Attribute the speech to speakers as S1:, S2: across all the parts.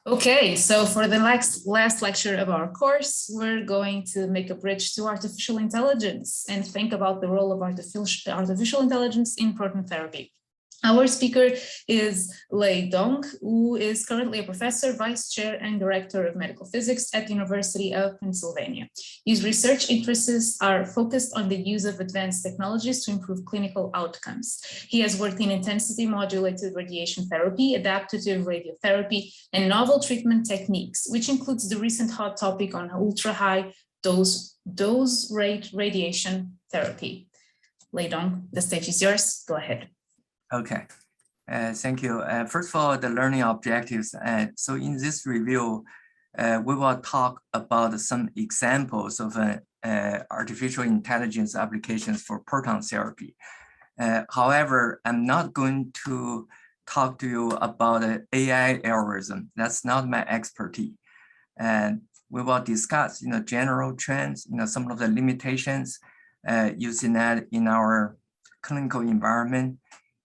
S1: Okay, so for the last lecture of our course, we're going to make a bridge to artificial intelligence and think about the role of artificial intelligence in proton therapy. Our speaker is Lei Dong, who is currently a professor, vice chair, and director of medical physics at the University of Pennsylvania. His research interests are focused on the use of advanced technologies to improve clinical outcomes. He has worked in intensity-modulated radiation therapy, adaptive radiotherapy, and novel treatment techniques, which includes the recent hot topic on ultra-high dose rate radiation therapy. Lei Dong, the stage is yours. Go ahead.
S2: Okay, thank you. First of all, the learning objectives. So in this review, we will talk about some examples of artificial intelligence applications for proton therapy. However, I'm not going to talk to you about AI algorithm. That's not my expertise. And we will discuss, general trends, some of the limitations using that in our clinical environment,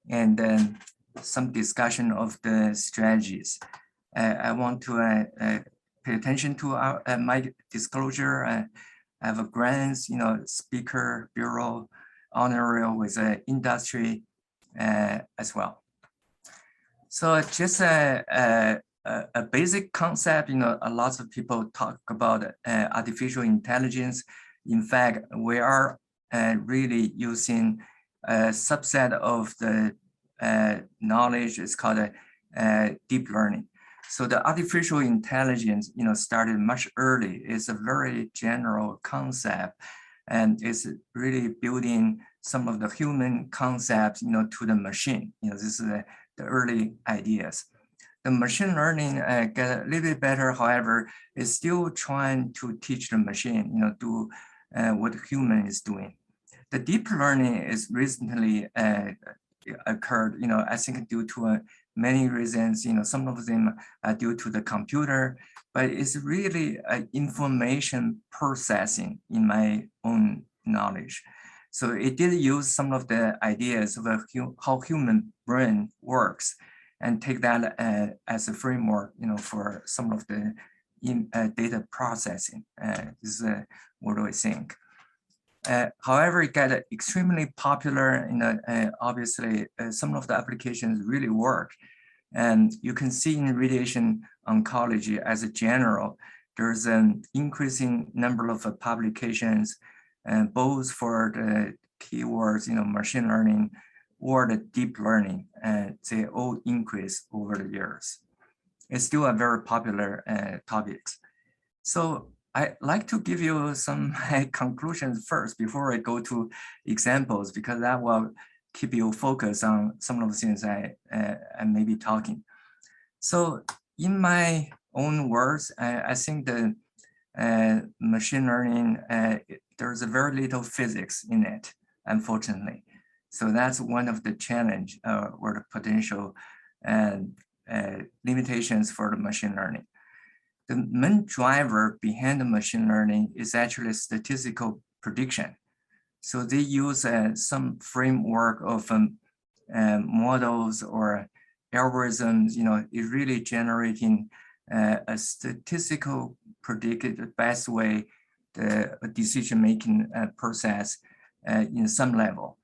S2: and then some discussion of the strategies. I want to pay attention to my disclosure. I have a grants, speaker bureau honorary with industry as well. So just a basic concept, a lot of people talk about artificial intelligence. In fact, we are really using a subset of the knowledge is called deep learning. So the artificial intelligence, started much early. It's a very general concept, and it's really building some of the human concepts, to the machine. This is the early ideas. The machine learning get a little bit better. However, it's still trying to teach the machine, do what human is doing. The deep learning is recently occurred, I think due to many reasons, some of them are due to the computer, but it's really information processing in my own knowledge. So it did use some of the ideas of how human brain works and take that as a framework, for some of the data processing. This is what I think. However, it got extremely popular, obviously some of the applications really work. And you can see in radiation oncology as a general, there's an increasing number of publications, both for the keywords, machine learning or the deep learning, they all increase over the years. It's still a very popular topic. So I'd like to give you some conclusions first before I go to examples, because that will keep you focused on some of the things I may be talking. So in my own words, I think the machine learning, there's a very little physics in it, unfortunately. So that's one of the challenge or the potential limitations for the machine learning. The main driver behind the machine learning is actually statistical prediction. So they use some framework of models or algorithms, is really generating a statistical predicted best way the decision-making process in some level.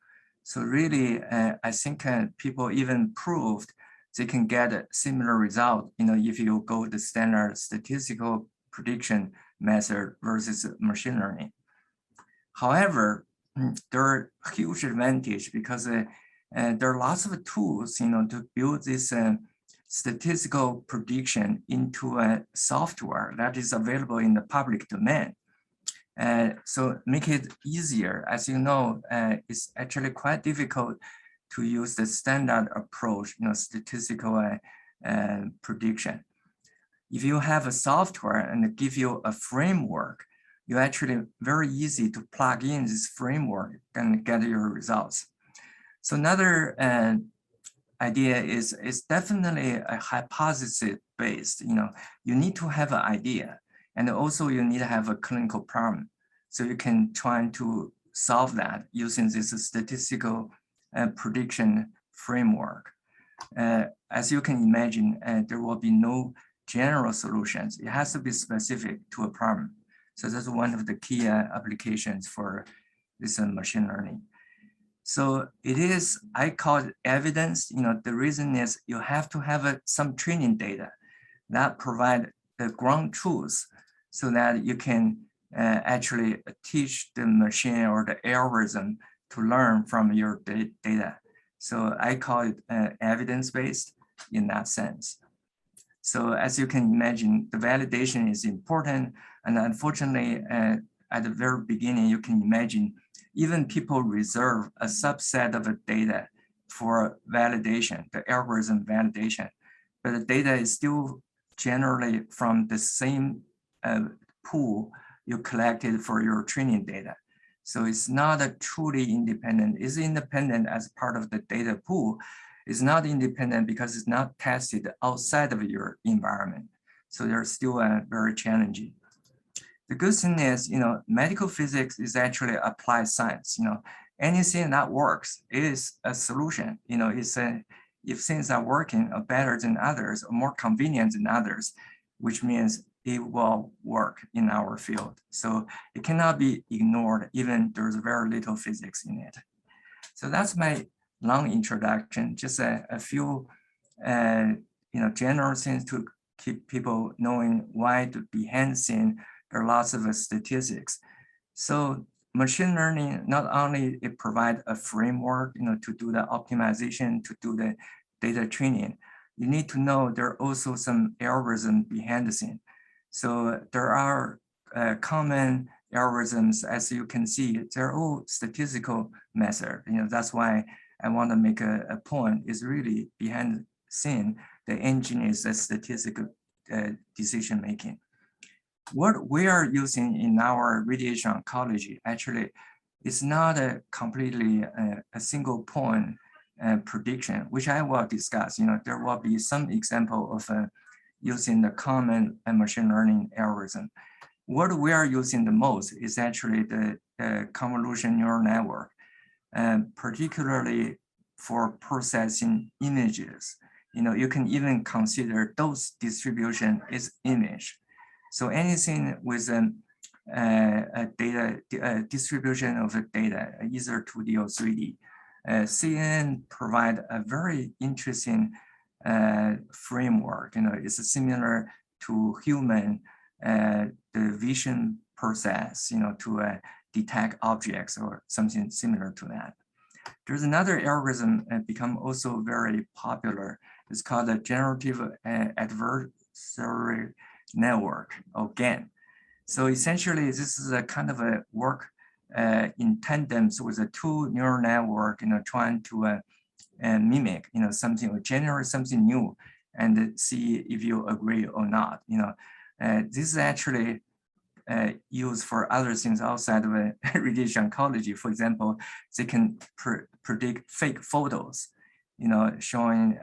S2: So really, I think people even proved they can get a similar result, if you go the standard statistical prediction method versus machine learning. However, there are huge advantage because there are lots of tools, to build this statistical prediction into a software that is available in the public domain. So make it easier. As you know, it's actually quite difficult to use the standard approach, statistical prediction. If you have a software and give you a framework, you actually very easy to plug in this framework and get your results. So another idea is definitely a hypothesis based. You need to have an idea, and also you need to have a clinical problem. So you can try to solve that using this statistical prediction framework. As you can imagine, there will be no general solutions. It has to be specific to a problem. So that's one of the key applications for this machine learning. So it is, I call it evidence. The reason is you have to have some training data that provide the ground truth so that you can actually teach the machine or the algorithm to learn from your data. So I call it evidence-based in that sense. So as you can imagine, the validation is important. And unfortunately, at the very beginning, you can imagine even people reserve a subset of the data for validation, the algorithm validation, but the data is still generally from the same pool you collected for your training data. So it's not a truly independent. It's independent as part of the data pool. It's not independent because it's not tested outside of your environment. So they're still very challenging. The good thing is, medical physics is actually applied science. Anything that works is a solution. If things are working better than others or more convenient than others, which means it will work in our field. So it cannot be ignored, even there's very little physics in it. So that's my long introduction, just a few general things to keep people knowing why behind the scene there are lots of statistics. So machine learning, not only it provides a framework to do the optimization, to do the data training, you need to know there are also some algorithms behind the scene. So there are common algorithms, as you can see, they're all statistical method. That's why I want to make a point is really behind the scene, the engine is a statistical decision making. What we are using in our radiation oncology actually is not a completely a single point prediction, which I will discuss. There will be some example of using the common machine learning algorithm. What we are using the most is actually the convolution neural network, particularly for processing images. You can even consider dose distribution is image. So anything with a distribution of the data, either 2D or 3D, CNN provide a very interesting framework. It's similar to human the vision process, to detect objects or something similar to that. There's another algorithm become also very popular. It's called the Generative Adversary Network, or GAN. So essentially, this is a kind of a work in tandem with a two neural network, trying to mimic, something or generate something new, and see if you agree or not. This is actually used for other things outside of radiation oncology. For example, they can predict fake photos, showing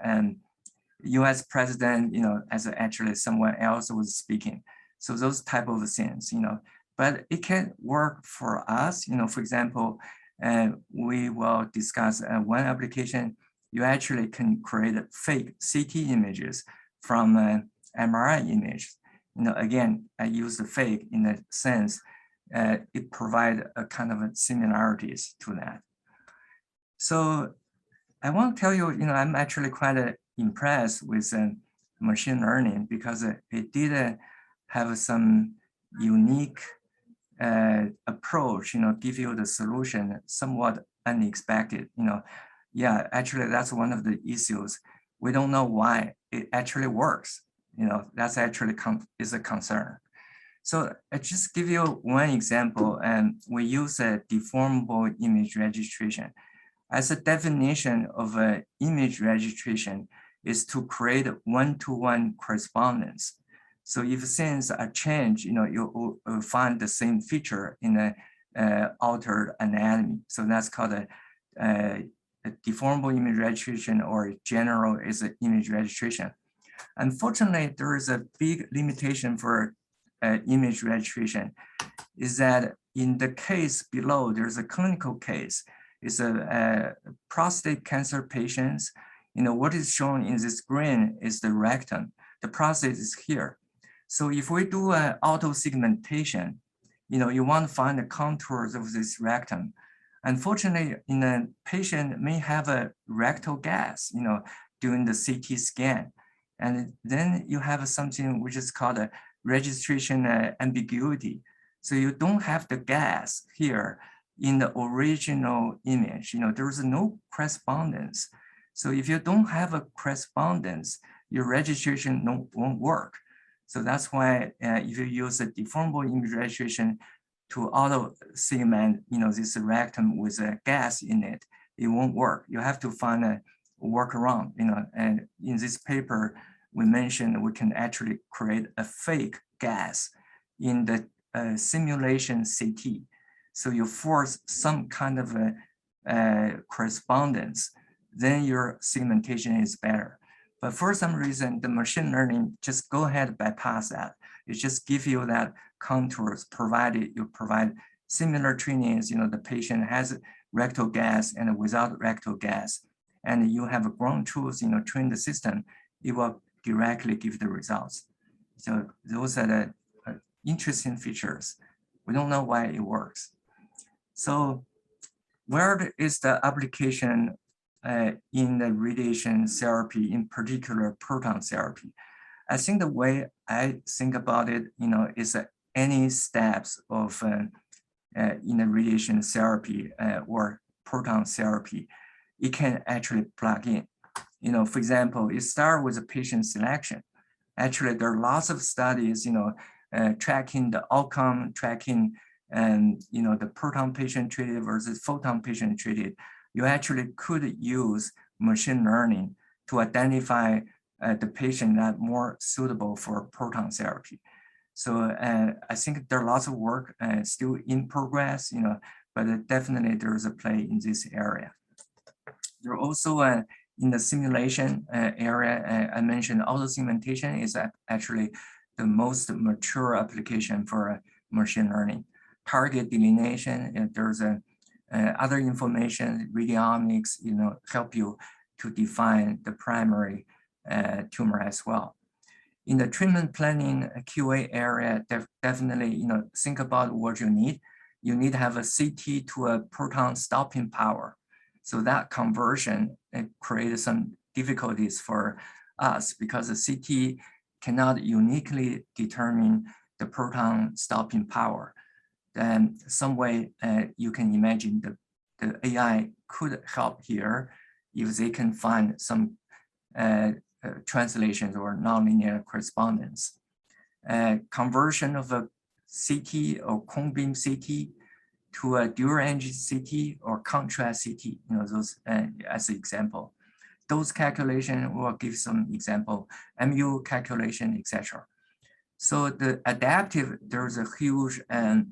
S2: U.S. president, as actually someone else was speaking. So those type of things, but it can work for us. For example, we will discuss one application. You actually can create fake CT images from MRI image. Again, I use the fake in the sense it provides a kind of similarities to that. So I want to tell you, I'm actually quite impressed with machine learning because it did have some unique approach, give you the solution somewhat unexpected. Yeah, actually that's one of the issues. We don't know why it actually works. That's actually is a concern. So I just give you one example, and we use a deformable image registration. As a definition of image registration is to create one-to-one correspondence. So if things are changed, you will find the same feature in a altered anatomy. So that's called a deformable image registration, or general is an image registration. Unfortunately, there is a big limitation for image registration, is that in the case below, there's a clinical case. It's a prostate cancer patients. What is shown in this green is the rectum. the process is here. So if we do an auto segmentation, you want to find the contours of this rectum. Unfortunately, in a patient may have a rectal gas, during the CT scan. And then you have something which is called a registration ambiguity. So you don't have the gas here in the original image. There is no correspondence. So if you don't have a correspondence, your registration won't work. So that's why if you use a deformable image registration to auto segment, this rectum with a gas in it, it won't work. You have to find a workaround, and in this paper, we mentioned we can actually create a fake gas in the simulation CT. So you force some kind of a correspondence, then your segmentation is better. But for some reason, the machine learning just go ahead bypass that. It just give you that contours, provided you provide similar trainings, the patient has rectal gas and without rectal gas, and you have a ground truth, train the system, it will directly give the results. So those are the interesting features. We don't know why it works. So where is the application in the radiation therapy, in particular proton therapy? I think the way I think about it, is any steps of in the radiation therapy or proton therapy, it can actually plug in. For example, it starts with a patient selection. Actually, there are lots of studies, tracking the outcome, tracking the proton patient treated versus photon patient treated. You actually could use machine learning to identify the patient that more suitable for proton therapy. So I think there are lots of work still in progress, but definitely there is a play in this area. There are also in the simulation area, I mentioned auto segmentation is actually the most mature application for machine learning. Target delineation, and there's other information, radiomics, help you to define the primary tumor as well. In the treatment planning QA area, definitely, think about what you need. You need to have a CT to a proton stopping power. So that conversion creates some difficulties for us because the CT cannot uniquely determine the proton stopping power. Then some way you can imagine the AI could help here if they can find some translations or nonlinear correspondence. Conversion of a CT or cone beam CT to a dual engine CT or contrast CT, those as an example. Those calculations will give some example, MU calculation, etc. So the adaptive, there's a huge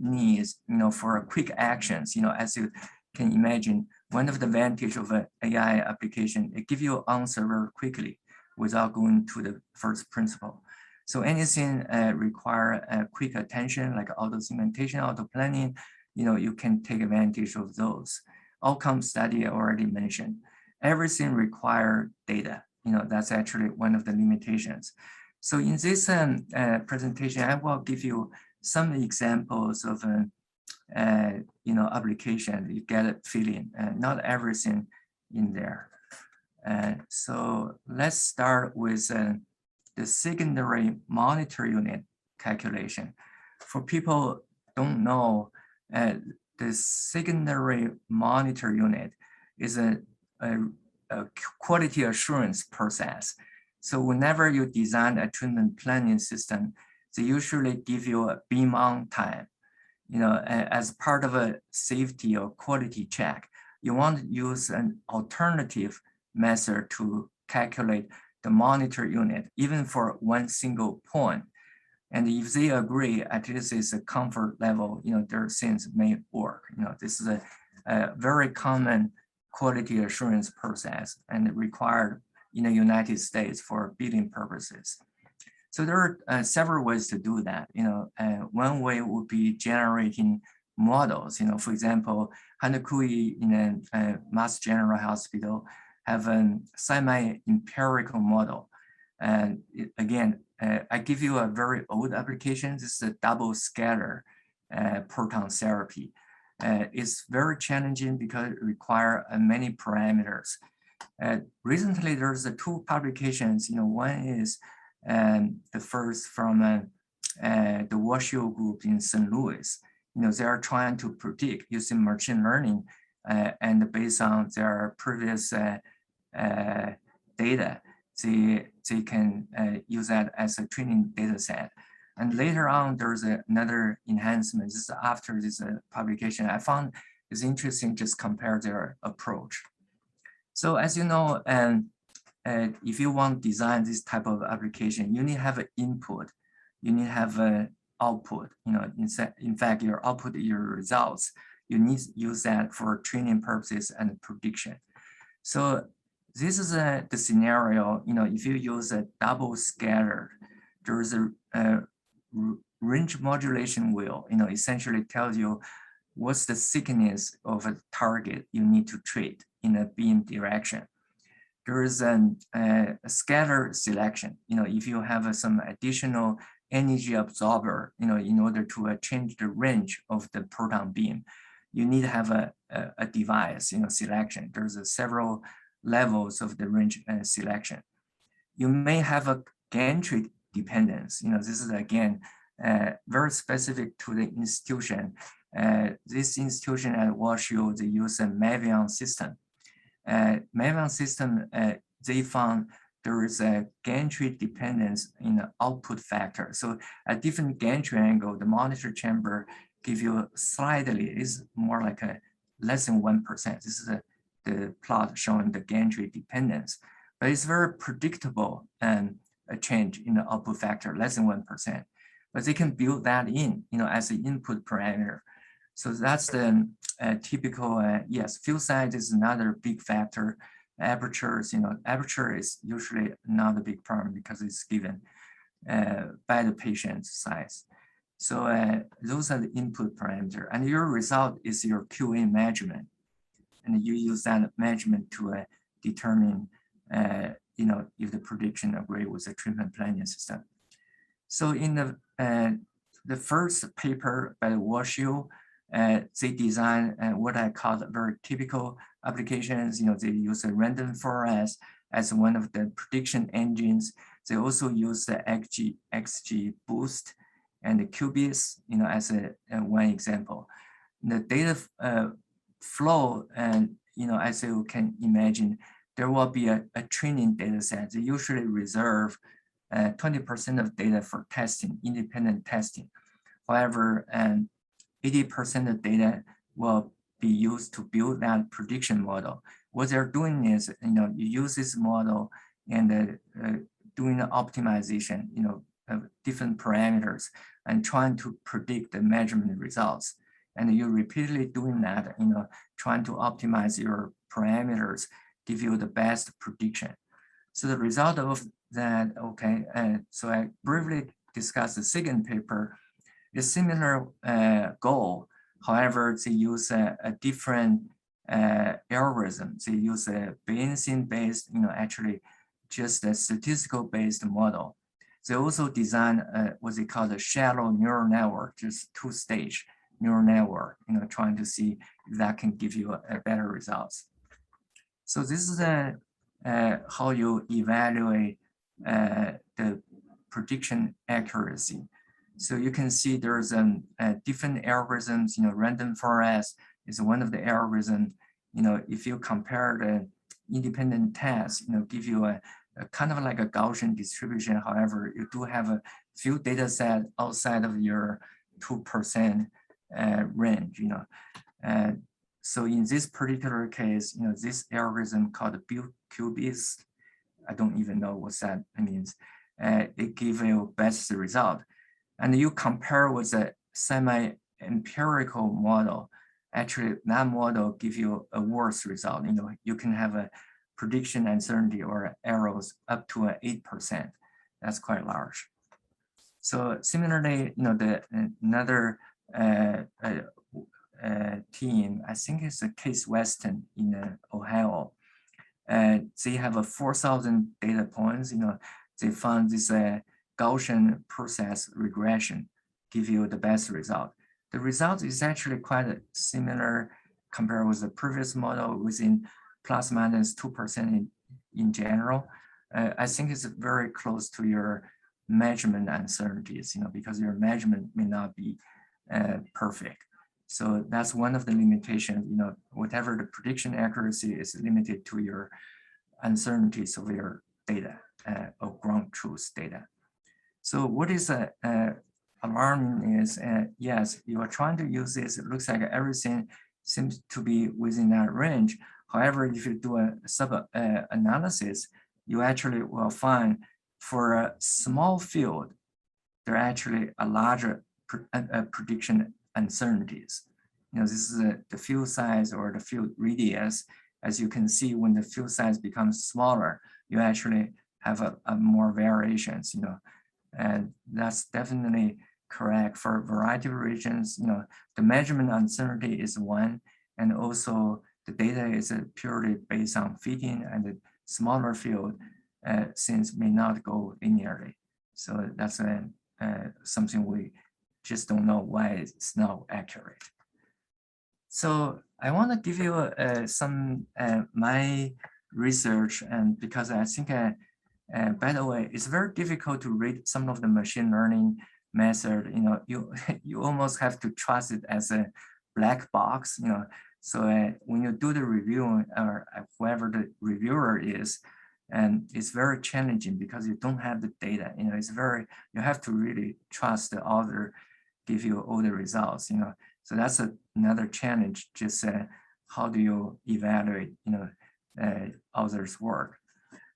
S2: need, for quick actions, as you can imagine. One of the advantage of an AI application, it gives you answer very quickly without going to the first principle. So anything require quick attention, like auto segmentation, auto planning, you can take advantage of those. Outcome study I already mentioned. Everything require data. That's actually one of the limitations. So in this presentation, I will give you some examples of application. You get a feeling, not everything in there. So let's start with the secondary monitor unit calculation. For people don't know, the secondary monitor unit is a quality assurance process. So whenever you design a treatment planning system, they usually give you a beam on time. As part of a safety or quality check, you want to use an alternative method to calculate the monitor unit, even for one single point. And if they agree, at least it's a comfort level, their things may work. This is a very common quality assurance process and required in the United States for billing purposes. So there are several ways to do that. One way would be generating models. For example, Hanakui in a Mass General Hospital have a semi-empirical model. And again, I give you a very old application. This is a double scatter proton therapy. It's very challenging because it requires many parameters. Recently, there's two publications. One is the first from the Washoe group in St. Louis. They are trying to predict using machine learning and based on their previous data, they can use that as a training data set. And later on, there's another enhancement. This is after this publication. I found it's interesting just compare their approach. So as you know, if you want to design this type of application, you need to have an input. You need to have an output. In fact, your output, your results, you need to use that for training purposes and prediction. So this is the scenario, if you use a double scatter, there is a range modulation wheel, essentially tells you what's the thickness of a target you need to treat in a beam direction. There is a scatter selection, if you have some additional energy absorber, in order to change the range of the proton beam, you need to have a device, selection. There's several levels of the range selection. You may have a gantry dependence. This is again very specific to the institution. This institution at Washoe, they use a Mavion system. Mavion system, they found there is a gantry dependence in the output factor. So at different gantry angle, the monitor chamber give you slightly, is more like a less than 1%. This is the plot showing the gantry dependence, but it's very predictable and a change in the output factor, less than 1%. But they can build that in, as an input parameter. So that's the typical, yes, field size is another big factor. Apertures, aperture is usually not a big problem because it's given by the patient's size. So those are the input parameter, and your result is your QA measurement. And you use that measurement to determine, if the prediction agree with the treatment planning system. So in the first paper by Washoe, they design what I call very typical applications. They use a random forest as one of the prediction engines. They also use the XG boost and the QBIS, as one example. The data flow, and as you can imagine, there will be a training data set. They usually reserve 20% of data for testing, independent testing. However, 80% of data will be used to build that prediction model. What they're doing is, you use this model and doing the optimization, of different parameters and trying to predict the measurement results. And you're repeatedly doing that, trying to optimize your parameters, give you the best prediction. So the result of that, okay, so I briefly discussed the second paper. A similar goal, however, they use a different algorithm. They use a Bayesian-based, actually just a statistical-based model. They also design what they call the shallow neural network, just two-stage neural network, trying to see if that can give you a better results. So this is how you evaluate the prediction accuracy. So you can see there's different algorithms, random forest is one of the algorithms. If you compare the independent tests, give you a kind of like a Gaussian distribution. However, you do have a few data set outside of your 2% range, so in this particular case, this algorithm called QBIS, I don't even know what that means. It gives you best result. And you compare with a semi-empirical model, actually that model gives you a worse result. You can have a prediction uncertainty or errors up to 8%. That's quite large. So similarly, another team, I think it's a Case Western in Ohio. They have a 4,000 data points. they found this Gaussian process regression give you the best result. The result is actually quite similar compared with the previous model within plus minus 2% in general. I think it's very close to your measurement uncertainties, because your measurement may not be perfect. So that's one of the limitations, whatever the prediction accuracy is limited to your uncertainties of your data or ground truth data. So what is alarming is, yes, you are trying to use this, it looks like everything seems to be within that range. However, if you do a sub-analysis, you actually will find for a small field, there are actually a larger prediction uncertainties. This is the field size or the field radius. As you can see, when the field size becomes smaller, you actually have a more variations, and that's definitely correct for a variety of regions. The measurement uncertainty is one, and also the data is purely based on fitting, and the smaller field since may not go linearly. So that's something we just don't know why it's not accurate. So I want to give you some my research, and because I think, by the way, it's very difficult to read some of the machine learning method. You almost have to trust it as a black box. So when you do the review, or whoever the reviewer is, and it's very challenging because you don't have the data. You have to really trust the author give you all the results. So that's another challenge. Just how do you evaluate author's work?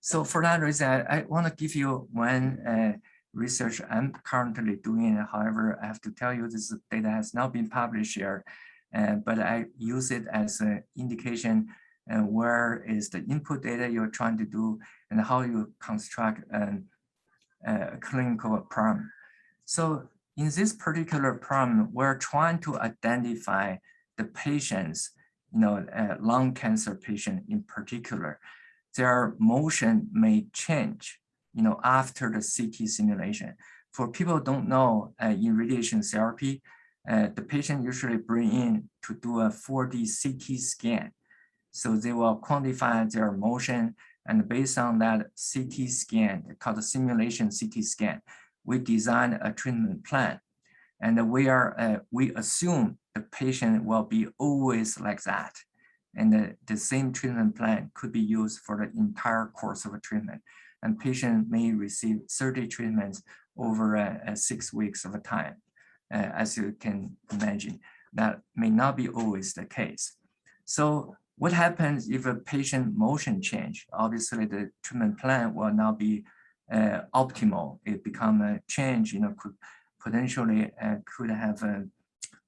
S2: So for that reason, I want to give you one research I'm currently doing. However, I have to tell you this data has not been published here, but I use it as an indication where is the input data you're trying to do and how you construct a clinical problem. So in this particular problem, we're trying to identify the patients, lung cancer patient in particular, their motion may change, after the CT simulation. For people who don't know, in radiation therapy, the patient usually bring in to do a 4D CT scan. So they will quantify their motion, and based on that CT scan, called the simulation CT scan, we design a treatment plan. And we assume the patient will be always like that. And the same treatment plan could be used for the entire course of a treatment. And patient may receive 30 treatments over 6 weeks of a time. As you can imagine, that may not be always the case. So what happens if a patient motion change? Obviously, the treatment plan will not be optimal. It become a change, could potentially could have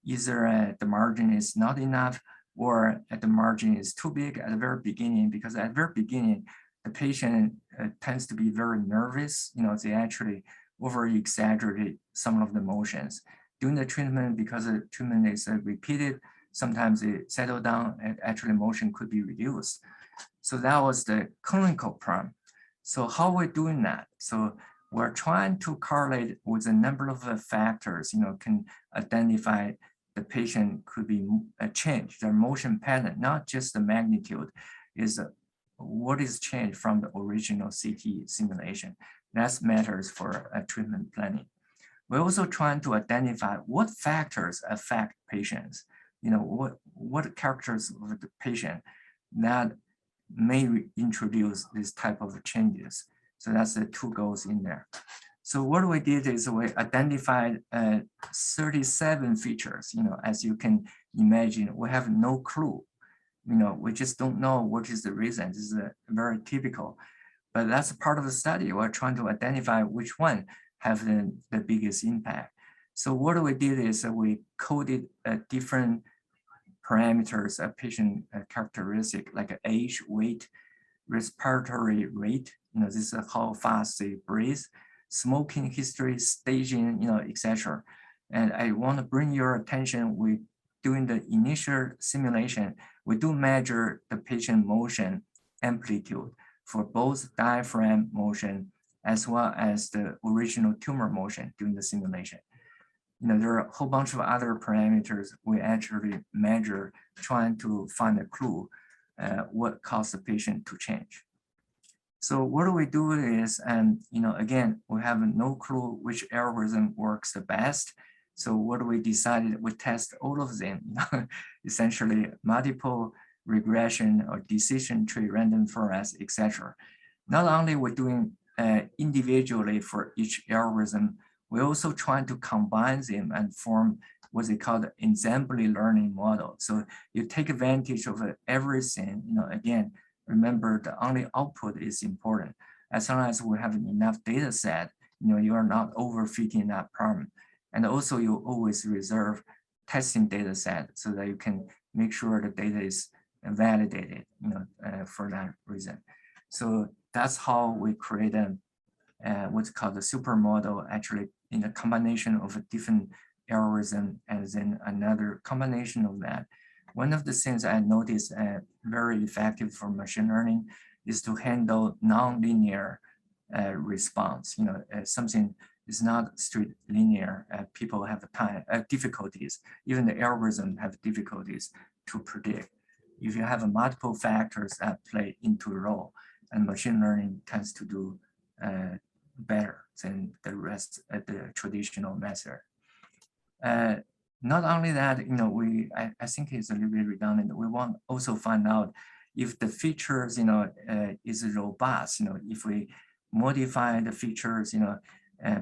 S2: either the margin is not enough, or the margin is too big at the very beginning, because at the very beginning, the patient tends to be very nervous. They actually over-exaggerate some of the motions. During the treatment, because the treatment is repeated, sometimes it settle down and actually motion could be reduced. So that was the clinical problem. So how we're doing that? So we're trying to correlate with a number of factors, can identify the patient could be a change, their motion pattern, not just the magnitude, is what is changed from the original CT simulation. That matters for treatment planning. We're also trying to identify what factors affect patients, what characters of the patient that may introduce this type of changes. So that's the two goals in there. So what we did is we identified 37 features. As you can imagine, we have no clue. We just don't know what is the reason. This is very typical, but that's part of the study. We're trying to identify which one have the biggest impact. So what we did is we coded different parameters of patient characteristic, like age, weight, respiratory rate, this is how fast they breathe, smoking history, staging, etc. And I want to bring your attention, we doing the initial simulation, we do measure the patient motion amplitude for both diaphragm motion as well as the original tumor motion during the simulation. There are a whole bunch of other parameters we actually measure, trying to find a clue what caused the patient to change. So what do we do is, again, we have no clue which algorithm works the best. So what do we decided? We test all of them, essentially multiple regression or decision tree, random forest, etc. Not only we're doing individually for each algorithm, we also trying to combine them and form what they call the ensemble learning model. So you take advantage of everything, again, remember the only output is important. As long as we have enough data set, you are not overfitting that problem. And also you always reserve testing data set so that you can make sure the data is validated, for that reason. So that's how we create what's called the supermodel, actually in a combination of a different algorithm and then another combination of that. One of the things I noticed very effective for machine learning is to handle nonlinear response. Something is not straight linear. People have difficulties. Even the algorithm have difficulties to predict. If you have multiple factors that play into a role, and machine learning tends to do better than the rest of the traditional method. Not only that, I think it's a little bit redundant. We want to also find out if the features, is robust. If we modify the features,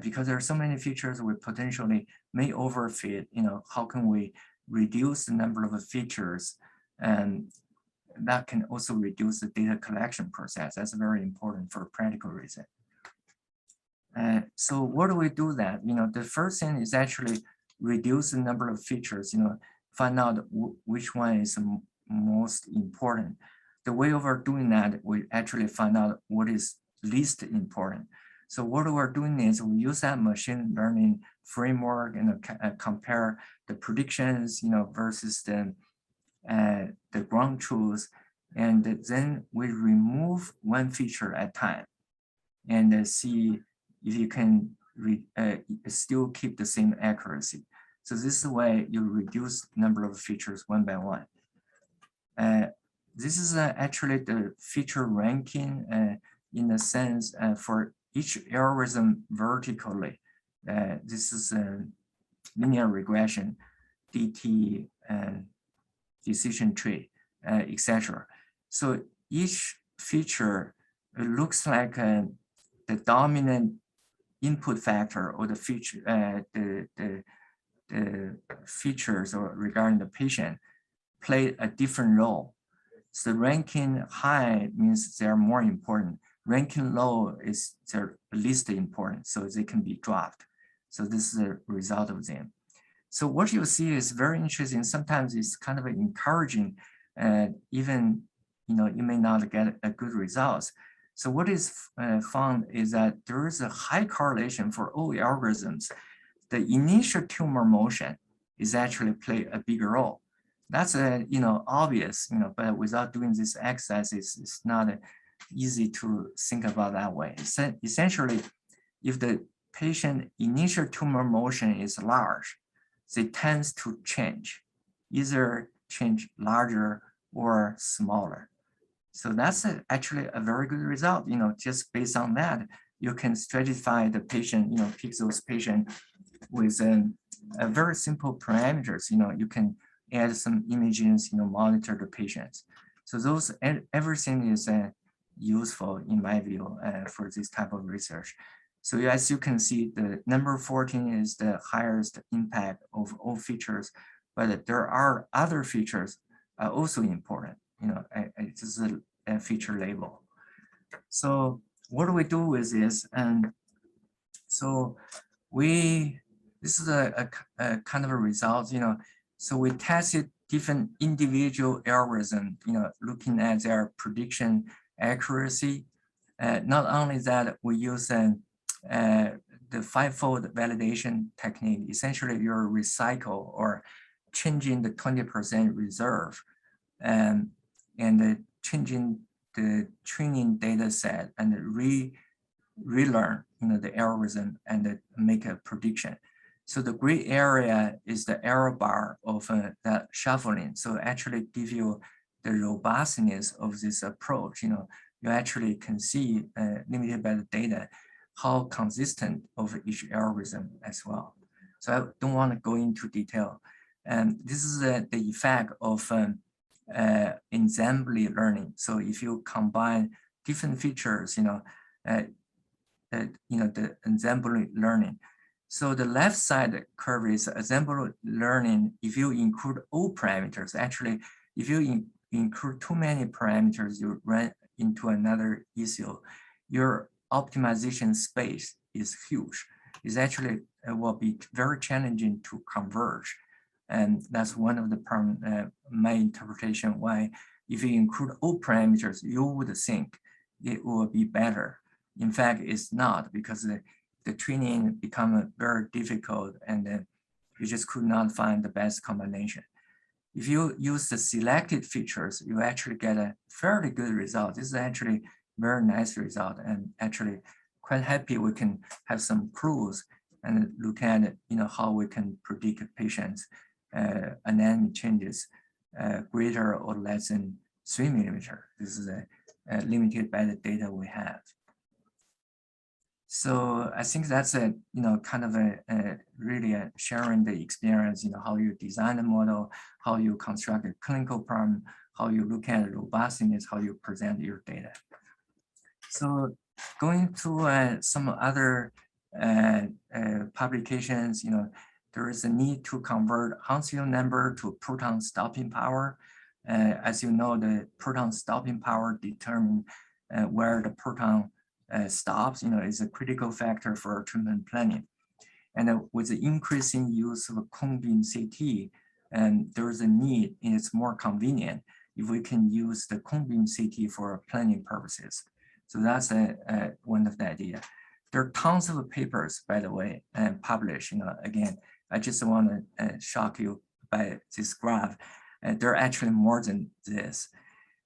S2: because there are so many features we potentially may overfit. How can we reduce the number of features, and that can also reduce the data collection process. That's very important for practical reason. So what do we do that? The first thing is actually reduce the number of features, find out which one is most important. The way of our doing that, we actually find out what is least important. So what we're doing is we use that machine learning framework and compare the predictions, versus the ground truth. And then we remove one feature at a time and see if you can still keep the same accuracy. So this is the way you reduce the number of features one by one. This is actually the feature ranking in a sense for each algorithm vertically. This is a linear regression, DT, decision tree, etc. So each feature looks like the dominant input factor or the feature, the features or regarding the patient play a different role. So ranking high means they're more important. Ranking low is their least important, so they can be dropped. So this is the result of them. So what you see is very interesting. Sometimes it's kind of encouraging, even you may not get a good results. So what is found is that there is a high correlation for all algorithms. The initial tumor motion is actually play a bigger role. That's obvious, but without doing this exercise, it's not easy to think about that way. So essentially, if the patient initial tumor motion is large, they tend to change, either change larger or smaller. So that's actually a very good result. Just based on that, you can stratify the patient, pick those patients with a very simple parameters. You can add some images, monitor the patients. So those, everything is useful in my view for this type of research. So as you can see, the number 14 is the highest impact of all features, but there are other features also important. It's just a feature label. So what do we do with this? And so this is a kind of a result, so we tested different individual algorithms, looking at their prediction accuracy. Not only that, we use the five-fold validation technique. Essentially, you're recycle or changing the 20% reserve and changing the training data set and relearn, the algorithm and make a prediction. So the gray area is the error bar of that shuffling. So actually give you the robustness of this approach. You actually can see limited by the data, how consistent of each algorithm as well. So I don't want to go into detail. And this is the effect of ensemble learning. So if you combine different features, the ensemble learning. So the left side curve is ensemble learning. If you include all parameters, actually, if you include too many parameters, you run into another issue. Your optimization space is huge. It's actually will be very challenging to converge. And that's one of the my interpretation why if you include all parameters, you would think it will be better. In fact, it's not, because the training become very difficult and you just could not find the best combination. If you use the selected features, you actually get a fairly good result. This is actually very nice result, and actually quite happy we can have some clues and look at how we can predict patients anatomy changes greater or less than 3 millimeter. This is limited by the data we have. So I think that's a kind of really sharing the experience, how you design a model, how you construct a clinical problem, how you look at robustness, how you present your data. So going to some other publications, there is a need to convert Hounsfield number to proton stopping power. As you know, the proton stopping power determines where the proton stops, is a critical factor for treatment planning. And with the increasing use of cone beam CT, there is a need, and it's more convenient if we can use the cone beam CT for planning purposes. So that's one of the idea. There are tons of papers, by the way, published. Again, I just want to shock you by this graph. There are actually more than this.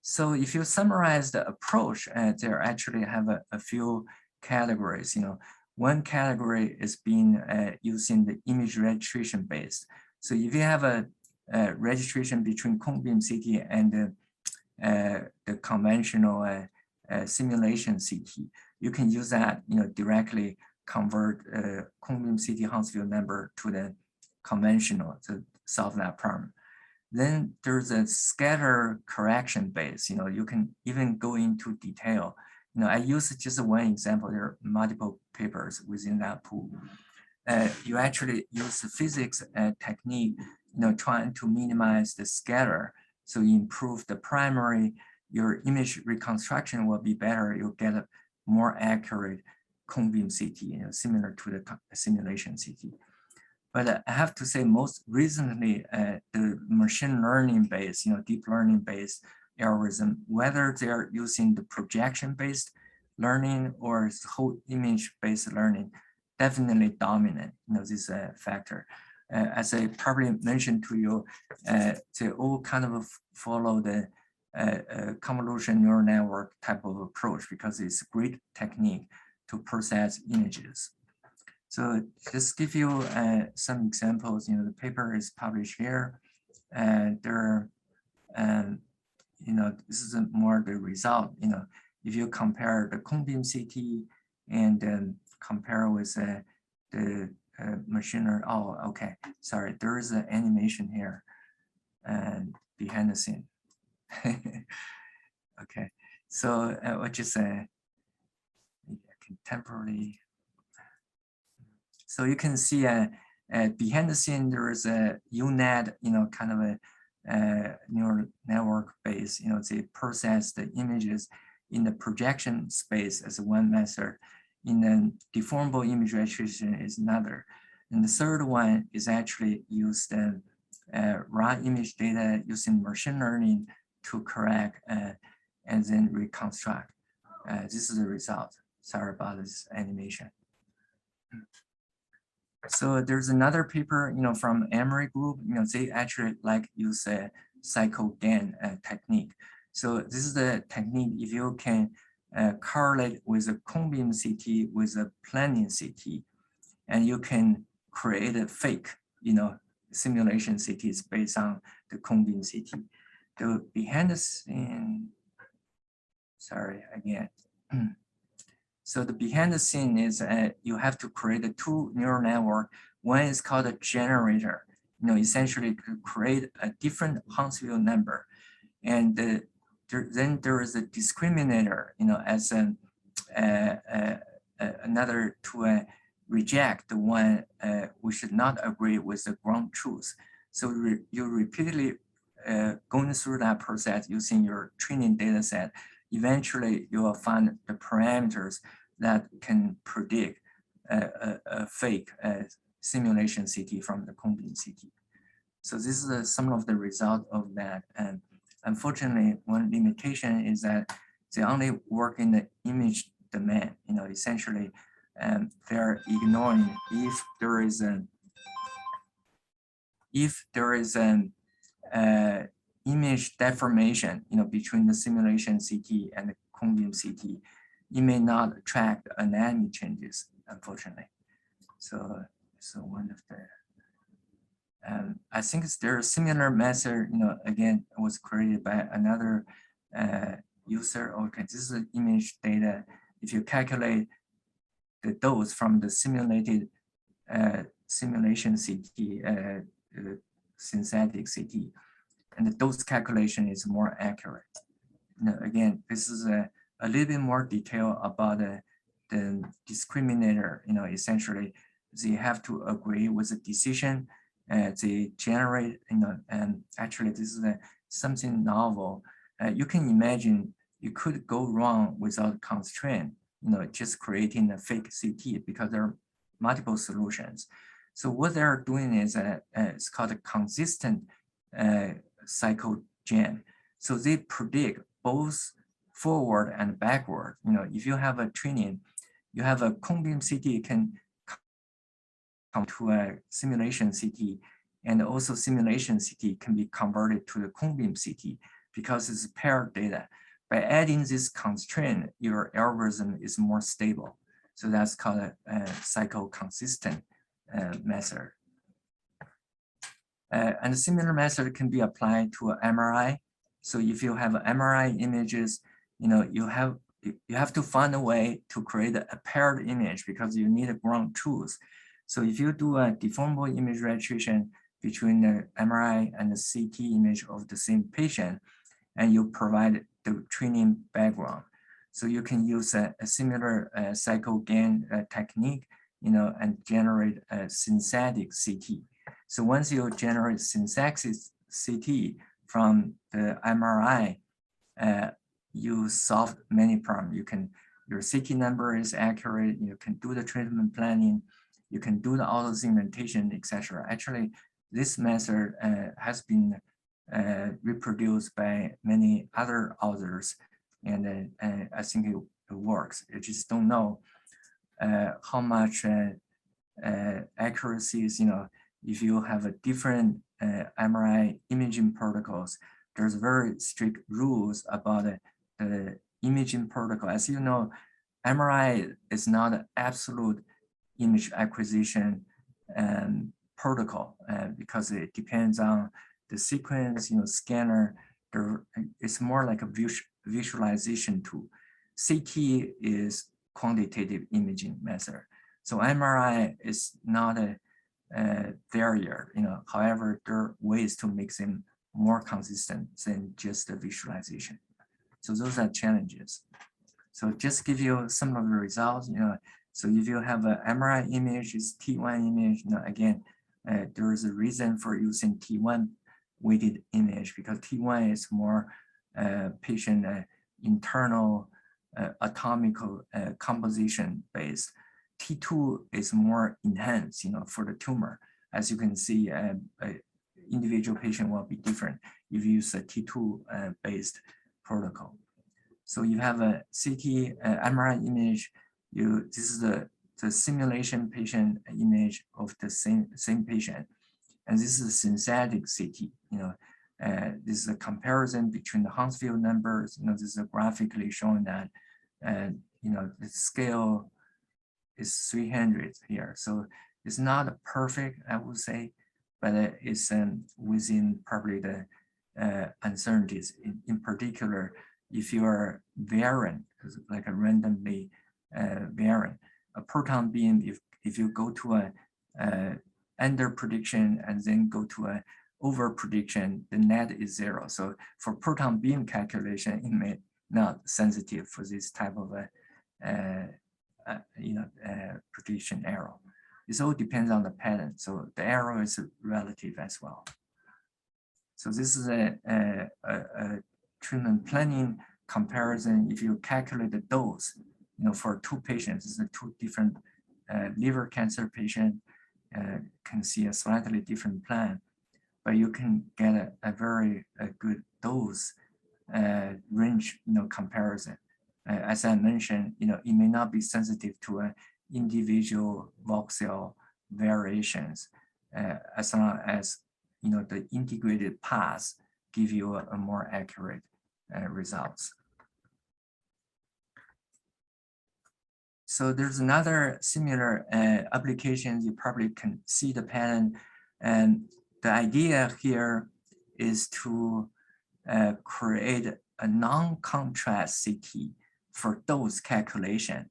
S2: So if you summarize the approach, there actually have a few categories. One category is being using the image registration based. So if you have a registration between cone beam CT and the conventional simulation CT, you can use that, directly convert cone beam CT Hounsfield number to the conventional to solve that problem. Then there's a scatter correction base. You can even go into detail. I use just one example. There are multiple papers within that pool. You actually use the physics technique, trying to minimize the scatter. So you improve the primary, your image reconstruction will be better. You'll get a more accurate cone beam CT, similar to the simulation CT. But I have to say, most recently, the machine learning based, deep learning based algorithm, whether they're using the projection based learning or whole image based learning, definitely dominant, this factor. As I probably mentioned to you, they all kind of follow the convolution neural network type of approach because it's a great technique to process images. So just give you some examples. The paper is published here. There, this is more the result. If you compare the cone beam CT and compare with the machine learning. Oh, okay. Sorry, there is an animation here and behind the scene. Okay, so what you say? Contemporary. So you can see behind the scene, there is a UNet, kind of a neural network base, they process the images in the projection space as one method. In the deformable image registration is another. And the third one is actually use the raw image data using machine learning to correct and then reconstruct. This is the result. Sorry about this animation. So there's another paper, from Emory Group. They actually use a cycle gain technique. So this is the technique. If you can correlate with a cone beam CT with a planning CT, and you can create a fake, simulation CTs based on the cone beam CT. The behind the scene, sorry again. So the behind the scene is you have to create a two neural network. One is called a generator, essentially to create a different Huntsville number. And then there is a discriminator, as another to reject the one we should not agree with the ground truth. So you repeatedly going through that process using your training data set. Eventually, you will find the parameters that can predict a fake simulation CT from the cone beam CT. So this is some of the result of that. And unfortunately, one limitation is that they only work in the image domain. Essentially, they're ignoring if there is an image deformation, between the simulation CT and the cone beam CT, it may not track the anatomy changes, unfortunately. So one of the, I think there's a similar method, again, was created by another user. Okay, this is image data. If you calculate the dose from the simulated simulation CT, synthetic CT, and the dose calculation is more accurate. Again, this is a little bit more detail about the discriminator. Essentially, they have to agree with the decision. They generate, and actually this is something novel. You can imagine you could go wrong without constraint, just creating a fake CT because there are multiple solutions. So what they're doing is it's called a consistent cycle gen. So they predict both forward and backward. If you have a training, you have a cone beam CT can come to a simulation CT, and also simulation CT can be converted to the cone beam CT because it's paired data. By adding this constraint, your algorithm is more stable. So that's called a cycle consistent method. And a similar method can be applied to MRI. So if you have MRI images, you have to find a way to create a paired image because you need a ground truth. So if you do a deformable image registration between the MRI and the CT image of the same patient, and you provide the training background, so you can use a similar cycle gain technique, and generate a synthetic CT. So once you generate synthetic CT from the MRI, you solve many problems. Your CT number is accurate. You can do the treatment planning. You can do the auto segmentation, etc. Actually, this method has been reproduced by many other authors, and I think it works. I just don't know how much accuracies, if you have a different MRI imaging protocols, there's very strict rules about the imaging protocol. As you know, MRI is not an absolute image acquisition protocol because it depends on the sequence, scanner. It's more like a visualization tool. CT is quantitative imaging method. So MRI is not a barrier, however, there are ways to make them more consistent than just the visualization. So those are challenges. So just give you some of the results, so if you have an MRI image, it's T1 image, again, there is a reason for using T1 weighted image because T1 is more patient internal atomical composition based. T2 is more enhanced, for the tumor. As you can see, individual patient will be different if you use a T2 based protocol. So you have a CT MRI image. This is the simulation patient image of the same patient, and this is a synthetic CT. This is a comparison between the Huntsville numbers. This is graphically showing that and the scale is 300 here. So it's not perfect, I would say, but it's within probably the uncertainties. In particular, if you are variant, like a randomly variant, a proton beam, if you go to a under prediction and then go to a over prediction, the net is 0. So for proton beam calculation, it may not sensitive for this type of prediction error. It all depends on the pattern. So the error is relative as well. So this is a treatment planning comparison. If you calculate the dose, for 2 patients, this is 2 different liver cancer patient, can see a slightly different plan, but you can get a very good dose range, comparison. As I mentioned, it may not be sensitive to individual voxel variations, as long as the integrated paths give you a more accurate results. So there's another similar application. You probably can see the pattern, and the idea here is to create a non-contrast CT for dose calculation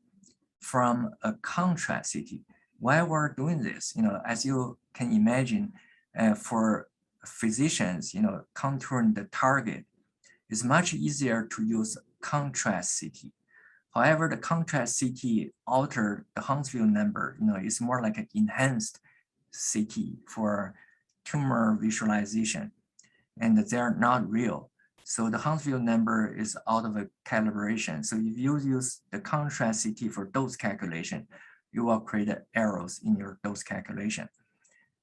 S2: from a contrast CT. Why we're doing this, as you can imagine, for physicians, contouring the target is much easier to use contrast CT. However, the contrast CT altered the Hounsfield number, it's more like an enhanced CT for tumor visualization, and they're not real. So the Hounsfield number is out of a calibration. So if you use the contrast CT for dose calculation, you will create errors in your dose calculation.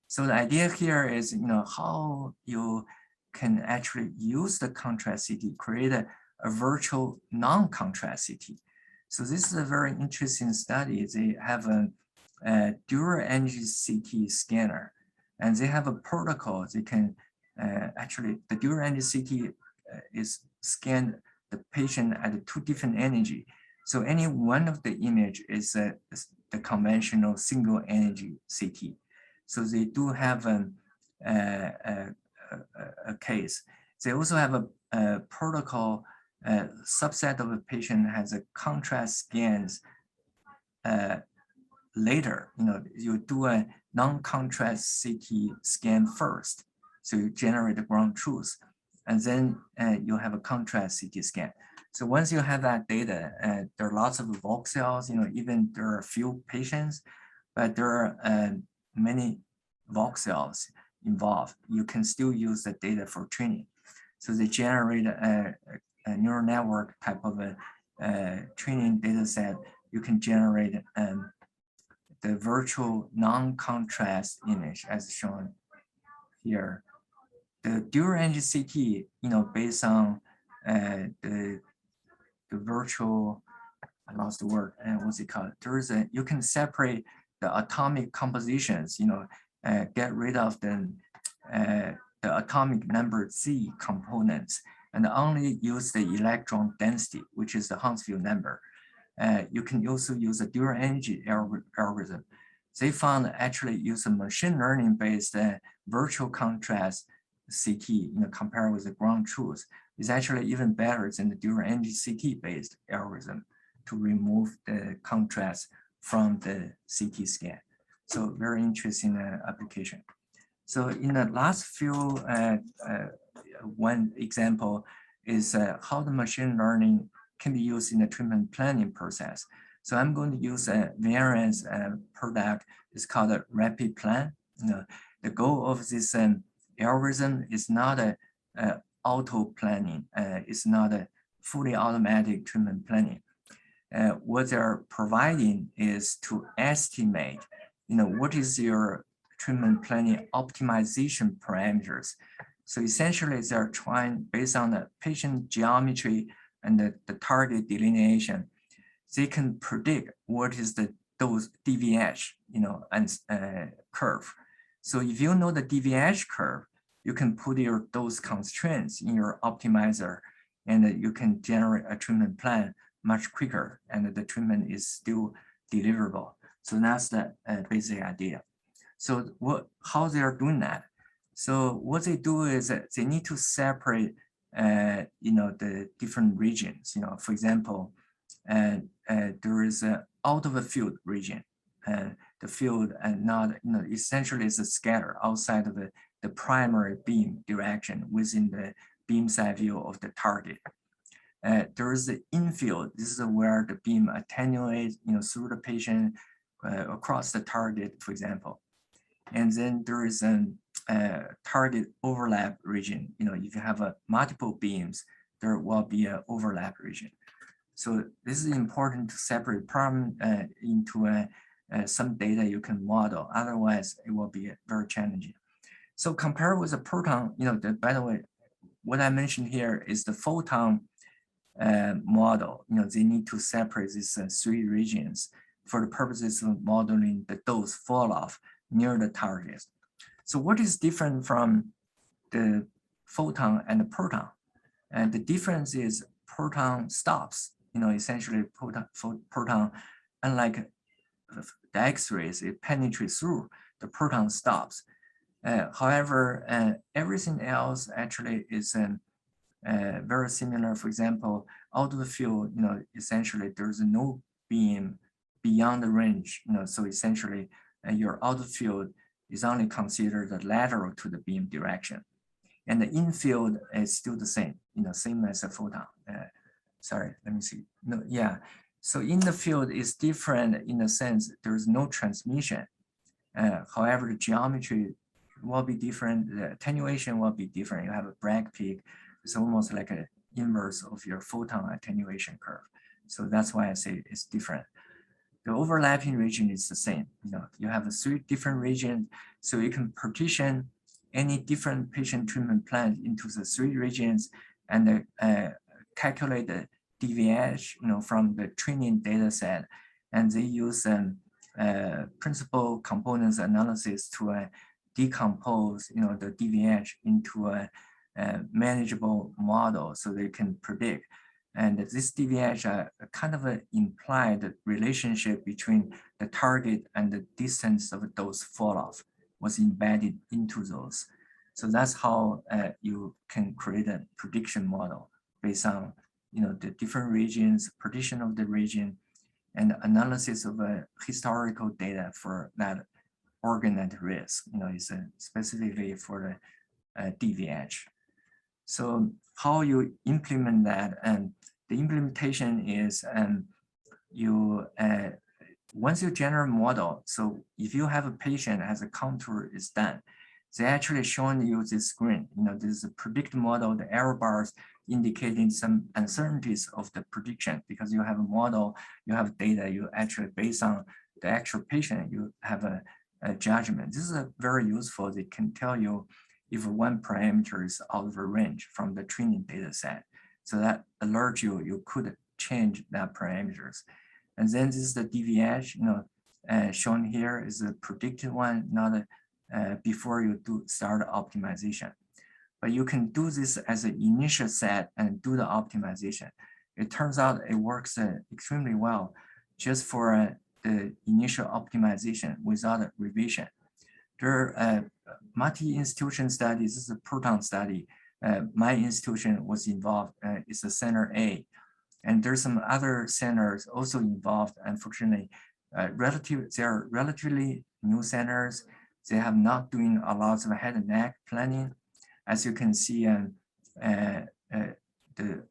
S2: So the idea here is, how you can actually use the contrast CT, create a virtual non-contrast CT. So this is a very interesting study. They have a dual energy CT scanner, and they have a protocol. They can actually, the dual energy CT is scan the patient at 2 different energy. So any one of the image is the conventional single energy CT. So they do have a case. They also have a protocol. Subset of a patient has a contrast scans later. You do a non-contrast CT scan first. So you generate the ground truth, and then you have a contrast CT scan. So once you have that data, there are lots of voxels, even there are few patients, but there are many voxels involved. You can still use the data for training. So they generate a neural network type of a training data set. You can generate the virtual non-contrast image as shown here. The dual energy CT, based on the virtual, I lost the word, what's it called? You can separate the atomic compositions, get rid of the atomic number Z components, and only use the electron density, which is the Hounsfield number. You can also use a dual energy algorithm. They found actually use a machine learning based virtual contrast CT, compared with the ground truth, is actually even better than the dual energy CT based algorithm to remove the contrast from the CT scan. So very interesting application. So in the last few, one example is how the machine learning can be used in the treatment planning process. So I'm going to use a variance product. It's called a rapid plan. The goal of this algorithm is not a auto planning. It's not a fully automatic treatment planning. What they're providing is to estimate, what is your treatment planning optimization parameters. So essentially they're trying, based on the patient geometry and the target delineation, they can predict what is the dose DVH, and curve. So if you know the DVH curve, you can put your dose constraints in your optimizer, and you can generate a treatment plan much quicker, and the treatment is still deliverable. So that's the basic idea. So how they are doing that? So what they do is that they need to separate, the different regions. For example, there is an out of the field region, the field and not, essentially is a scatter outside of the primary beam direction within the beam side view of the target. There is the infield. This is where the beam attenuates, through the patient across the target, for example. And then there is a target overlap region. If you have multiple beams, there will be an overlap region. So this is important to separate problem into some data you can model. Otherwise, it will be very challenging. So compared with the proton, by the way, what I mentioned here is the photon model. They need to separate these 3 regions for the purposes of modeling the dose fall off near the target. So what is different from the photon and the proton? And the difference is proton stops. Essentially proton, unlike the X-rays, it penetrates through, the proton stops. However, everything else actually is very similar. For example, out of the field, essentially there's no beam beyond the range. So essentially your out of field is only considered lateral to the beam direction. And the infield is still the same, same as a photon. Sorry, let me see. No, yeah. So in the field is different in the sense there's no transmission. However, the geometry will be different. The attenuation will be different. You have a Bragg peak. It's almost like an inverse of your photon attenuation curve. So that's why I say it's different. The overlapping region is the same. You have 3 different regions, so you can partition any different patient treatment plan into the 3 regions and calculate the DVH, from the training data set. And they use principal components analysis to decompose, the DVH into a manageable model so they can predict. And this DVH kind of implied relationship between the target and the distance of those fall off was embedded into those. So that's how you can create a prediction model based on the different regions, partition of the region, and analysis of historical data for that organ at risk. Is specifically for the DVH. So how you implement that, and the implementation is once you generate a model, so if you have a patient as a contour is done, they actually showing you this screen. This is a predict model, the error bars indicating some uncertainties of the prediction, because you have a model, you have data, you actually based on the actual patient, you have a judgment. This is very useful. They can tell you if one parameter is out of range from the training data set. So that alerts you, you could change that parameters. And then this is the DVH, shown here is a predicted one, not before you start optimization. But you can do this as an initial set and do the optimization. It turns out it works extremely well just for the initial optimization without a revision. There are multi-institution studies. This is a proton study. My institution was involved. It's a center A. And there's some other centers also involved. Unfortunately, they're relatively new centers. They have not doing a lot of head and neck planning. As you can see,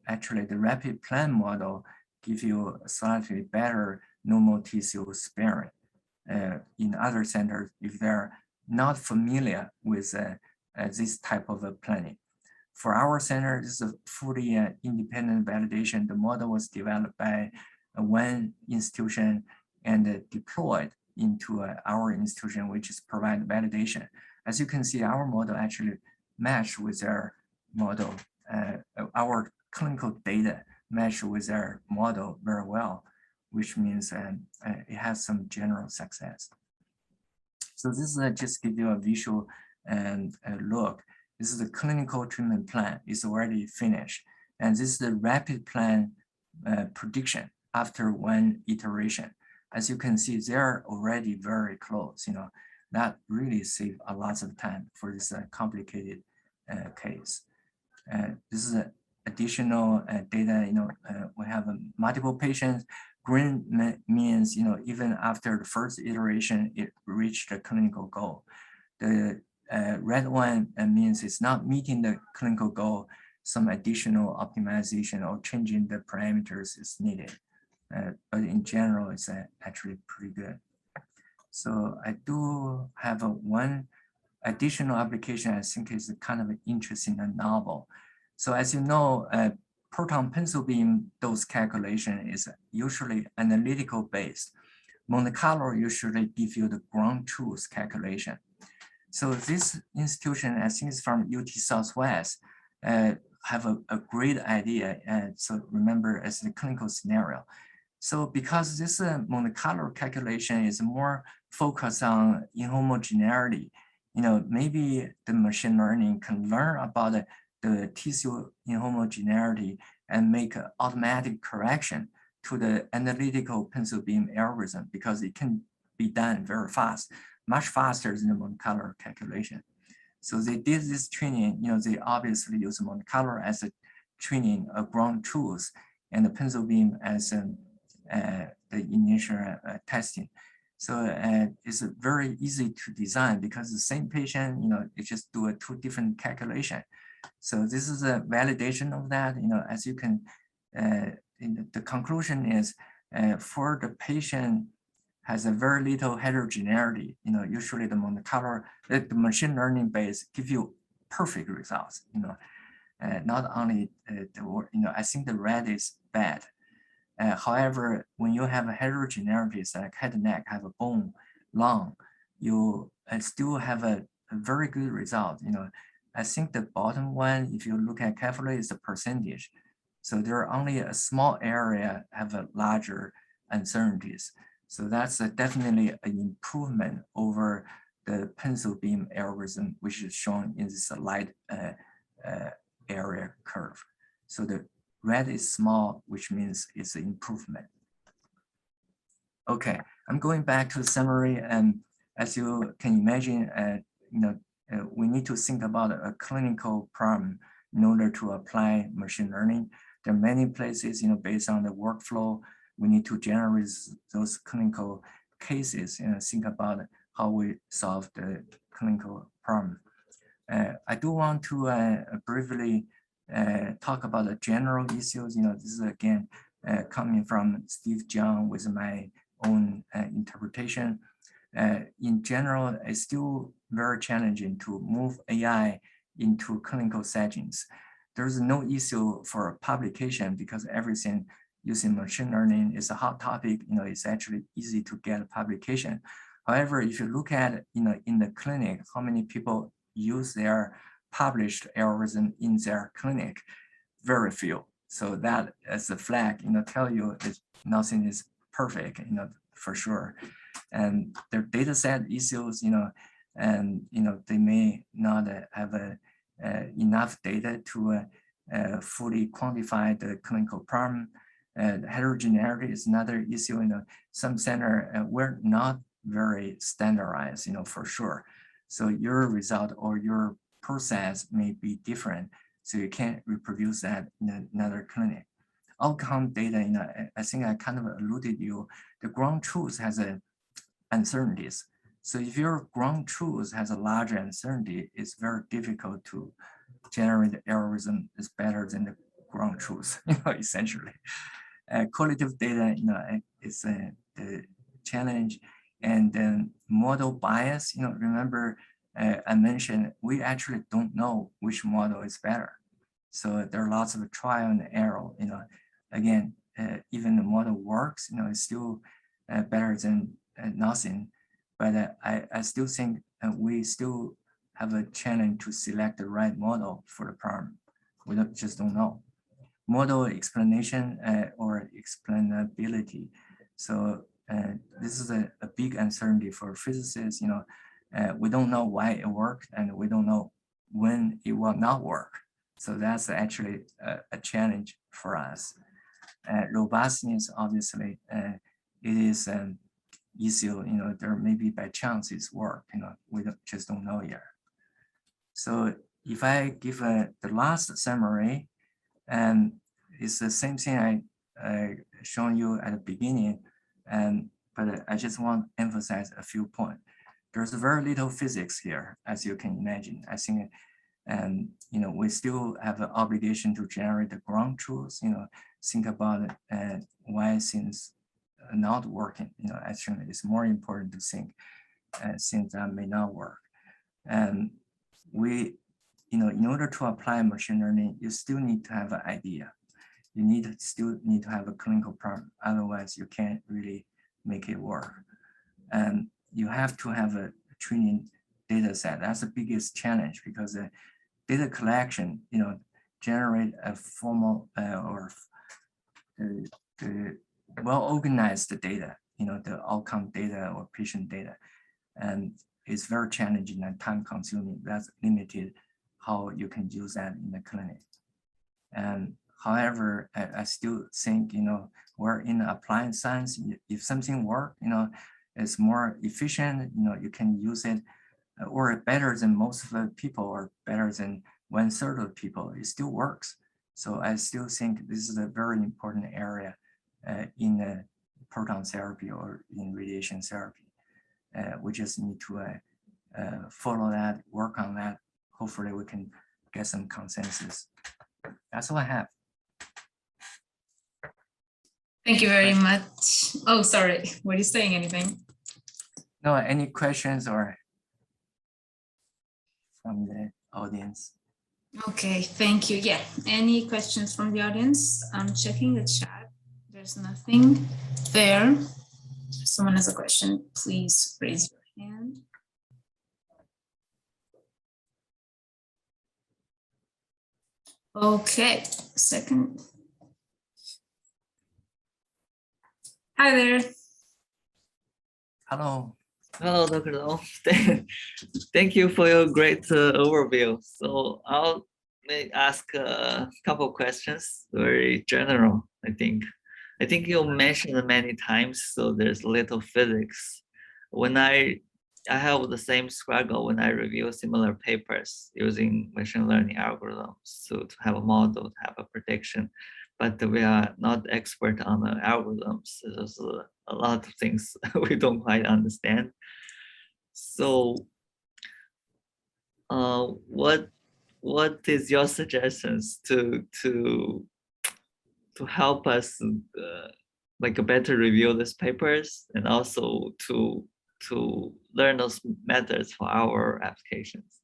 S2: actually the rapid plan model gives you a slightly better normal tissue sparing. In other centers, if they're not familiar with this type of planning. For our center, this is a fully independent validation. The model was developed by one institution and deployed into our institution, which is provide validation. As you can see, our model actually match with their model. Our clinical data match with their model very well, which means it has some general success. So this is just give you a visual look. This is the clinical treatment plan. It's already finished. And this is the rapid plan prediction after one iteration. As you can see, they're already very close. That really saved a lot of time for this complicated case. This is additional data. We have multiple patients. Green means even after the first iteration, it reached the clinical goal. The red one means it's not meeting the clinical goal. Some additional optimization or changing the parameters is needed. But in general, it's actually pretty good. So I do have one additional application I think is kind of interesting and novel. So as you know, proton pencil beam dose calculation is usually analytical based. Monte Carlo usually give you the ground truth calculation. So this institution, I think it's from UT Southwest, have a great idea. So remember as the clinical scenario. So because this Monte Carlo calculation is more focused on inhomogeneity, maybe the machine learning can learn about the tissue inhomogeneity and make an automatic correction to the analytical pencil beam algorithm because it can be done very fast, much faster than the Monte Carlo calculation. So they did this training, they obviously use Monte Carlo as a training of ground truth and the pencil beam as the initial testing. So it's very easy to design because the same patient, it just do a two different calculation. So this is a validation of that, as you can, the conclusion is for the patient has a very little heterogeneity, usually the Monte Carlo, the machine learning base give you perfect results, not only, I think the red is bad. However, when you have a heterogeneity, it's like head and neck, have a bone, lung, you still have a very good result. I think the bottom one, if you look at carefully, is the percentage. So there are only a small area have a larger uncertainties. So that's definitely an improvement over the pencil beam algorithm, which is shown in this light area curve. So the red is small, which means it's an improvement. Okay, I'm going back to the summary, and as you can imagine, we need to think about a clinical problem in order to apply machine learning. There are many places, based on the workflow, we need to generate those clinical cases and think about how we solve the clinical problem. I do want to briefly talk about the general issues. This is again coming from Steve Jiang with my own interpretation. In general, it's still very challenging to move AI into clinical settings. There's no issue for publication because everything using machine learning is a hot topic. It's actually easy to get a publication. However, if you look at in the clinic, how many people use their published algorithm in their clinic? Very few. So that as a flag, tell you that nothing is perfect, for sure. And their data set issues, and they may not have enough data to fully quantify the clinical problem. Heterogeneity is another issue. Some center we're not very standardized, for sure. So your result or your process may be different, so you can't reproduce that in another clinic. Outcome data, I think I kind of alluded you, the ground truth has uncertainties. So if your ground truth has a larger uncertainty, it's very difficult to generate the algorithm is better than the ground truth, essentially. Qualitative data, is the challenge. And then model bias, remember I mentioned we actually don't know which model is better. So there are lots of trial and error, again, even the model works, it's still better than nothing. But I still think we still have a challenge to select the right model for the problem. We just don't know. Model explanation or explainability. So this is a big uncertainty for physicists. We don't know why it worked and we don't know when it will not work. So that's actually a challenge for us. robustness, obviously, it is an issue, there may be by chance it's work, we just don't know yet. So if I give the last summary, and it's the same thing I shown you at the beginning, but I just want to emphasize a few points. There's very little physics here, as you can imagine. I think, we still have an obligation to generate the ground truths, think about why things are not working. Actually, it's more important to think things that may not work. And we, in order to apply machine learning, you still need to have an idea. You still need to have a clinical problem. Otherwise, you can't really make it work. And you have to have a training data set. That's the biggest challenge, because the data collection, generate a formal or the well-organized data, the outcome data or patient data. And it's very challenging and time-consuming. That's limited how you can use that in the clinic. And however, I still think, we're in applied science. If something works, it's more efficient, you can use it, or better than most of the people, or better than 1/3 of people, it still works. So I still think this is a very important area in proton therapy or in radiation therapy. We just need to follow that, work on that. Hopefully we can get some consensus. That's all I have.
S1: Thank you very much. Oh, sorry, were you saying anything?
S2: No, any questions or from the audience?
S1: Okay, thank you. Yeah, any questions from the audience? I'm checking the chat. There's nothing there. If someone has a question, please raise your hand. Okay, second. Hi there.
S2: Hello.
S3: Hello, Dr. Dong. Thank you for your great overview. So I'll ask a couple questions, very general, I think. I think you mentioned many times, so there's little physics. When I have the same struggle when I review similar papers using machine learning algorithms to have a model, to have a prediction, but we are not expert on the algorithms. There's a lot of things we don't quite understand. So what is your suggestions to help us like better review these papers, and also to learn those methods for our applications?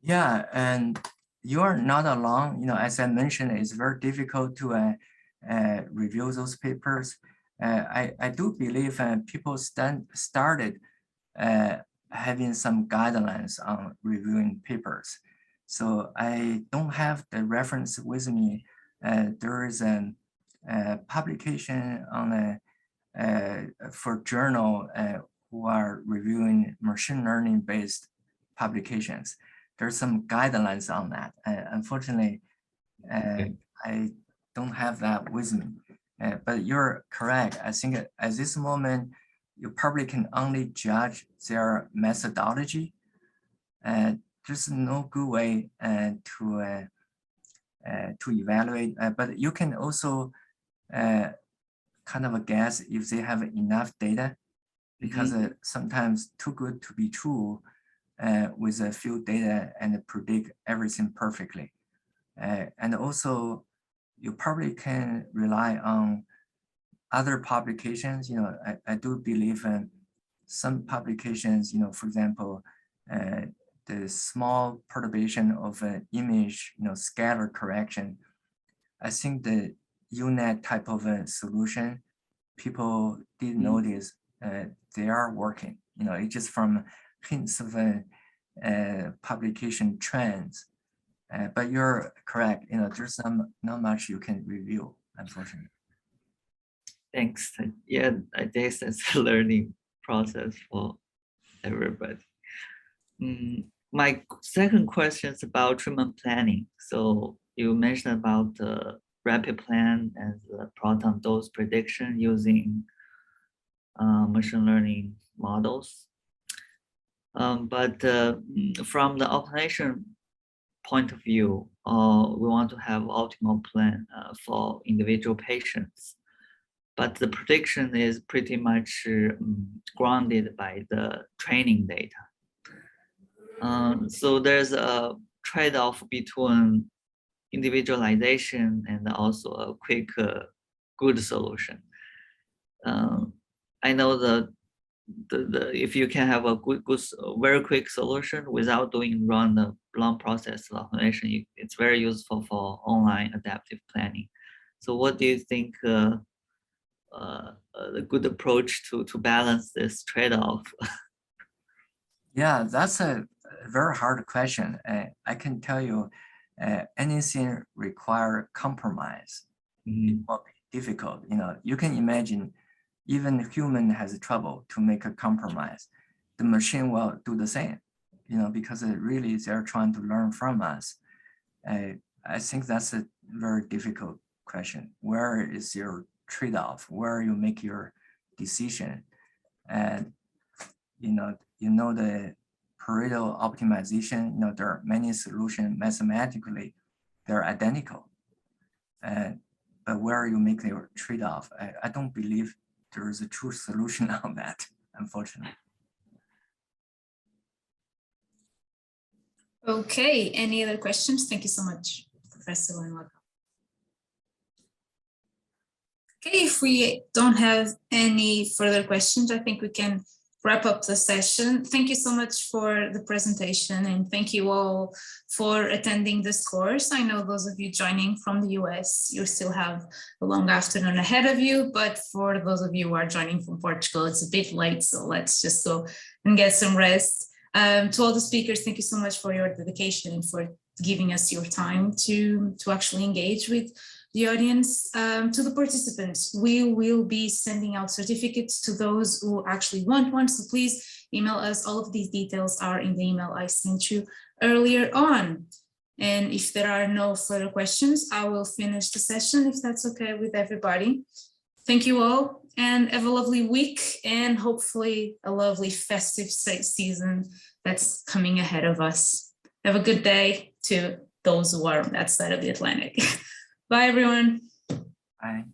S2: Yeah, and you are not alone. As I mentioned, it's very difficult to review those papers. I do believe people started having some guidelines on reviewing papers. So I don't have the reference with me. There is a publication on for journal who are reviewing machine learning based publications. There's some guidelines on that. Unfortunately, I don't have that with me. But you're correct. I think at this moment, you probably can only judge their methodology. There's no good way to evaluate, but you can also kind of guess if they have enough data, because sometimes too good to be true with a few data and predict everything perfectly. And also, you probably can rely on other publications. I do believe in some publications, for example, the small perturbation of an image, scatter correction. I think the UNet type of a solution, people did notice they are working. It's just from hints of publication trends. But you're correct. There's not much you can review, unfortunately.
S3: Thanks. Yeah, I guess it's a learning process for everybody. My second question is about treatment planning. So you mentioned about rapid plan and the proton dose prediction using machine learning models. But from the operation point of view, we want to have optimal plan for individual patients. But the prediction is pretty much grounded by the training data. So there's a trade-off between individualization and also a quick, good solution. I know that if you can have a very quick solution without doing long process automation, it's very useful for online adaptive planning. So what do you think the good approach to balance this trade-off?
S2: Yeah, that's a very hard question. I can tell you, anything require compromise. It will be difficult. You can imagine even human has trouble to make a compromise. The machine will do the same, because really they're trying to learn from us. I think that's a very difficult question. Where is your trade-off? Where you make your decision? And the Pareto optimization, there are many solutions mathematically, they're identical. But where you make your trade-off, I don't believe there is a true solution on that, unfortunately.
S1: Okay, any other questions? Thank you so much, Professor Weinberg. Okay, if we don't have any further questions, I think we can wrap up the session. Thank you so much for the presentation, and thank you all for attending this course. I know those of you joining from the US, you still have a long afternoon ahead of you, but for those of you who are joining from Portugal, it's a bit late, so let's just go and get some rest. To all the speakers, thank you so much for your dedication and for giving us your time to actually engage with the audience. To the participants, we will be sending out certificates to those who actually want one, so please email us. All of these details are in the email I sent you earlier on. And if there are no further questions, I will finish the session if that's okay with everybody. Thank you all, and have a lovely week, and hopefully a lovely festive season that's coming ahead of us. Have a good day to those who are on that side of the Atlantic. Bye, everyone.
S2: Bye.